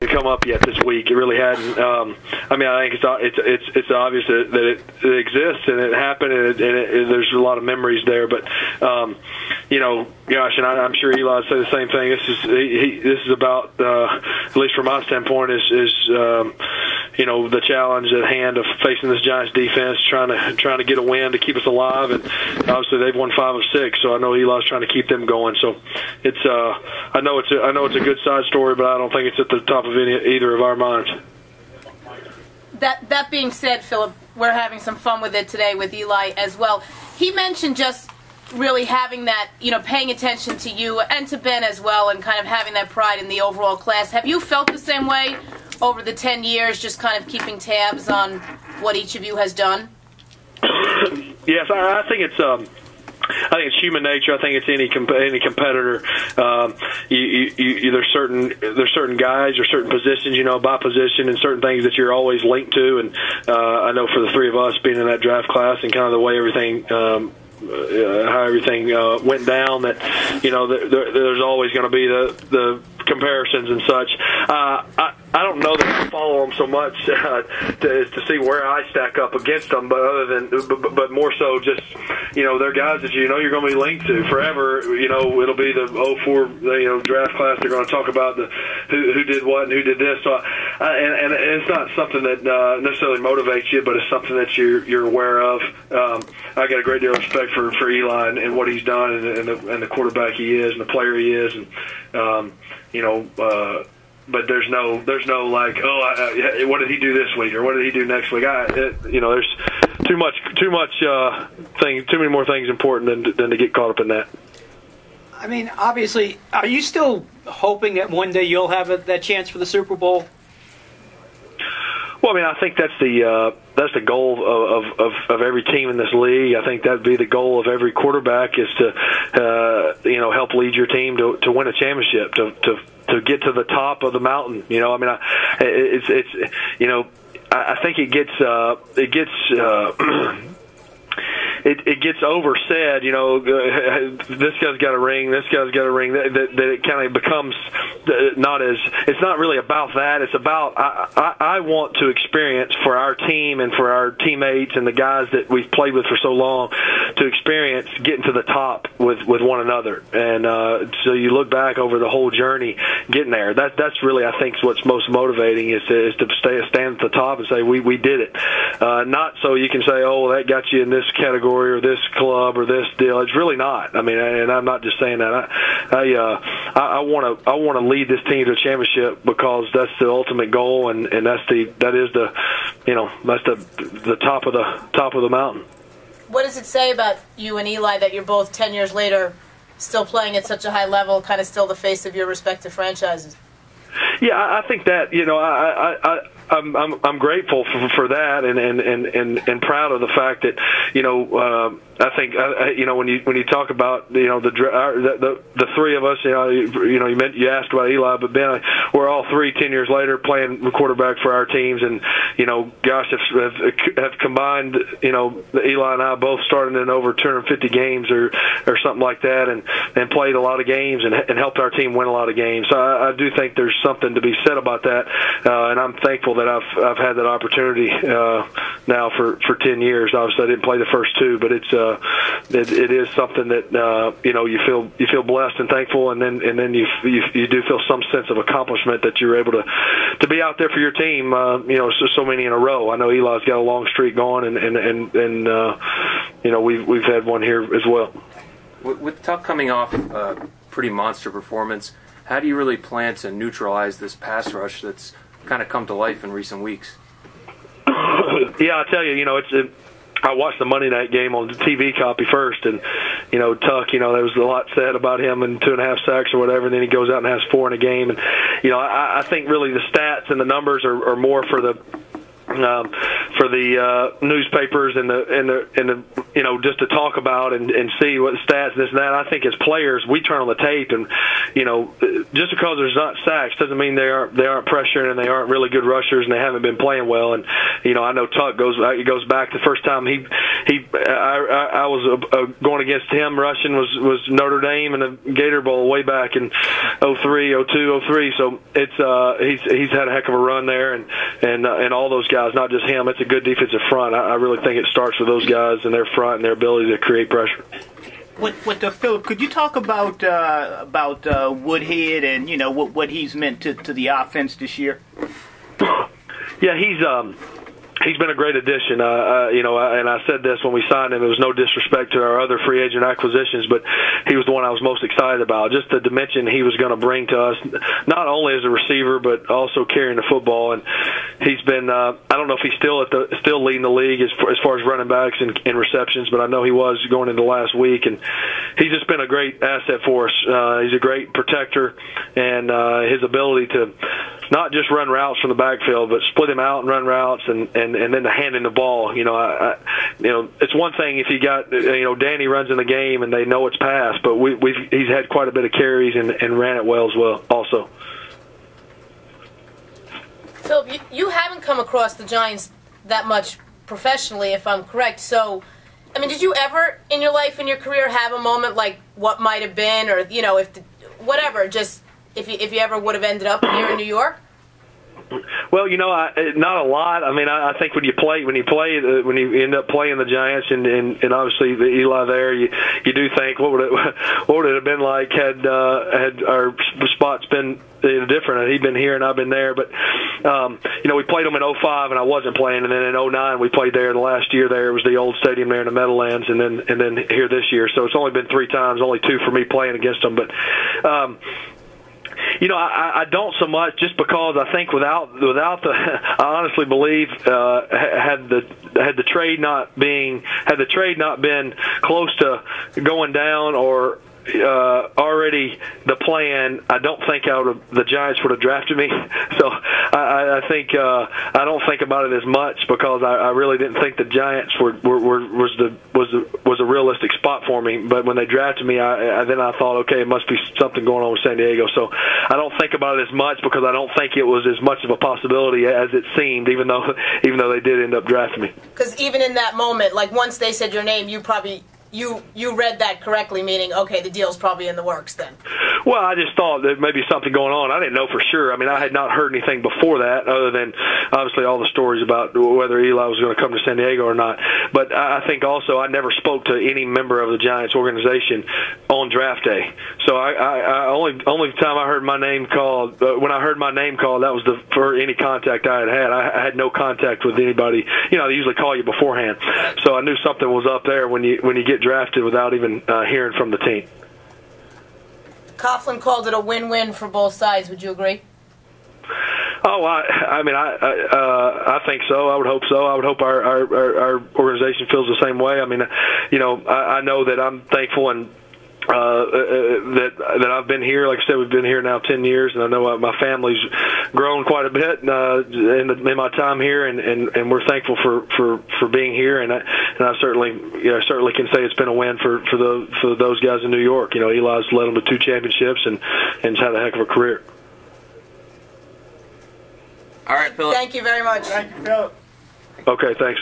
to come up yet this week. It really hadn't. I mean, I think it's obvious that it exists and it happened, and there's a lot of memories there. But gosh, and I'm sure Eli said the same thing. This is about, at least from my standpoint, is the challenge at hand of facing this Giants defense, trying to get a win to keep us alive, and obviously they've won 5 of 6, so I know Eli's trying to keep them going. So it's I know it's a good side story, but I don't think it's at the top of either of our minds. That being said, Philip, we're having some fun with it today with Eli as well. He mentioned just really having that, paying attention to you and to Ben as well, and kind of having that pride in the overall class. Have you felt the same way over the 10 years, just kind of keeping tabs on what each of you has done? Yes, I think it's human nature. I think it's any competitor. There's certain guys or certain positions, by position, and certain things that you're always linked to. And I know for the three of us being in that draft class and kind of the way everything. How everything went down, that there's always going to be the comparisons and such. I don't know that I follow them so much to see where I stack up against them, but more so just they're guys that you're going to be linked to forever. It'll be the 04 draft class. They're going to talk about who did what and who did this. So and it's not something that necessarily motivates you, but it's something that you're aware of. I got a great deal of respect for Eli and what he's done and the quarterback he is and the player he is, and but there's no like, what did he do this week or what did he do next week? There's too many more things important than to get caught up in that. I mean, obviously, are you still hoping that one day you'll have that chance for the Super Bowl? Well, I mean, I think that's the goal of every team in this league. I think that'd be the goal of every quarterback, is to help lead your team to win a championship, to get to the top of the mountain. I mean, I think it gets it gets oversaid, this guy's got a ring, this guy's got a ring, that it kind of becomes it's not really about that. It's about, I want to experience for our team and for our teammates and the guys that we've played with for so long, to experience getting to the top with one another. And so you look back over the whole journey getting there. That's really, I think, what's most motivating, is to stand at the top and say, we did it. Not so you can say, oh, that got you in this category or this club or this deal. It's really not. I mean, and I'm not just saying that. I want to lead this team to a championship, because that's the ultimate goal, and that's the top of the mountain. What does it say about you and Eli that you're both 10 years later still playing at such a high level, kind of still the face of your respective franchises? Yeah, I think that I'm grateful for that, and proud of the fact that I think when you talk about the three of us, you asked about Eli, but Ben, we're all 10 years later playing quarterback for our teams, and gosh, have combined, Eli and I both started in over 250 games or something like that, and played a lot of games and helped our team win a lot of games. So I do think there's something to be said about that, and I'm thankful that I've had that opportunity now for 10 years. Obviously, I didn't play the first 2, but it is something that you feel blessed and thankful, and then you do feel some sense of accomplishment that you're able to be out there for your team. So many in a row. I know Eli's got a long streak going, and we've had one here as well. With Tuck coming off a pretty monster performance, how do you really plan to neutralize this pass rush that's kind of come to life in recent weeks? Yeah, I tell you, I watched the Monday night game on the TV copy first, and Tuck, there was a lot said about him and 2.5 sacks or whatever, and then he goes out and has 4 in a game, and I think really the stats and the numbers are more for the the newspapers and the just to talk about and see what the stats this and that. I think as players we turn on the tape and just because there's not sacks doesn't mean they aren't pressuring and they aren't really good rushers and they haven't been playing well. And I know Tuck goes back the first time I was going against him rushing was Notre Dame in the Gator Bowl way back in 03, 02, 03. So it's he's had a heck of a run there and all those guys, not just him. It's a good defensive front. I really think it starts with those guys and their front and their ability to create pressure. Philip, could you talk about Woodhead and what he's meant to the offense this year? Yeah, he's been a great addition. And I said this when we signed him. It was no disrespect to our other free agent acquisitions, but he was the one I was most excited about. Just the dimension he was going to bring to us, not only as a receiver, but also carrying the football. And he's been, I don't know if he's still leading the league as far as running backs and receptions, but I know he was going into last week. And he's just been a great asset for us. He's a great protector, and his ability to not just run routes from the backfield, but split him out and run routes and then the handing the ball. It's one thing if you got Danny runs in the game and they know it's passed, but he's had quite a bit of carries and ran it well as well also. Phil, you haven't come across the Giants that much professionally, if I'm correct. So, I mean, did you ever in your life, in your career, have a moment like what might have been, or if you ever would have ended up here in New York? Well, not a lot. I mean, I think when you end up playing the Giants and obviously the Eli there, you do think what would it have been like had our spots been different? Had he been here and I've been there? But we played them in 05 and I wasn't playing, and then in 09 we played there. The last year there was the old stadium there in the Meadowlands, and then here this year. So it's only been 3 times, only 2 for me playing against them, but. I don't so much just because I think without the I honestly believe had the trade not been close to going down or already the plan, I don't think the Giants would have drafted me. So I think I don't think about it as much because I really didn't think the Giants was a realistic spot for me. But when they drafted me, then I thought, okay, it must be something going on with San Diego. So I don't think about it as much because I don't think it was as much of a possibility as it seemed, even though they did end up drafting me. Because even in that moment, like once they said your name, you probably. You read that correctly, meaning, okay, the deal's probably in the works then. Well, I just thought there may be something going on. I didn't know for sure. I mean, I had not heard anything before that other than, obviously, all the stories about whether Eli was going to come to San Diego or not. But I think also I never spoke to any member of the Giants organization on draft day. So I only time I heard my name called, when I heard my name called, that was for any contact I had. I had no contact with anybody. They usually call you beforehand. So I knew something was up there when you get drafted without even hearing from the team. Coughlin called it a win-win for both sides. Would you agree? Oh, I think so. I would hope so. I would hope our organization feels the same way. I mean, I know that I'm thankful and that I've been here. Like I said, we've been here now 10 years, and I know my family's grown quite a bit in my time here, and we're thankful for being here. And I certainly can say it's been a win for those guys in New York. Eli's led them to 2 championships and has had a heck of a career. All right, Philip. Thank you very much. Thank you, Philip. Okay, thanks.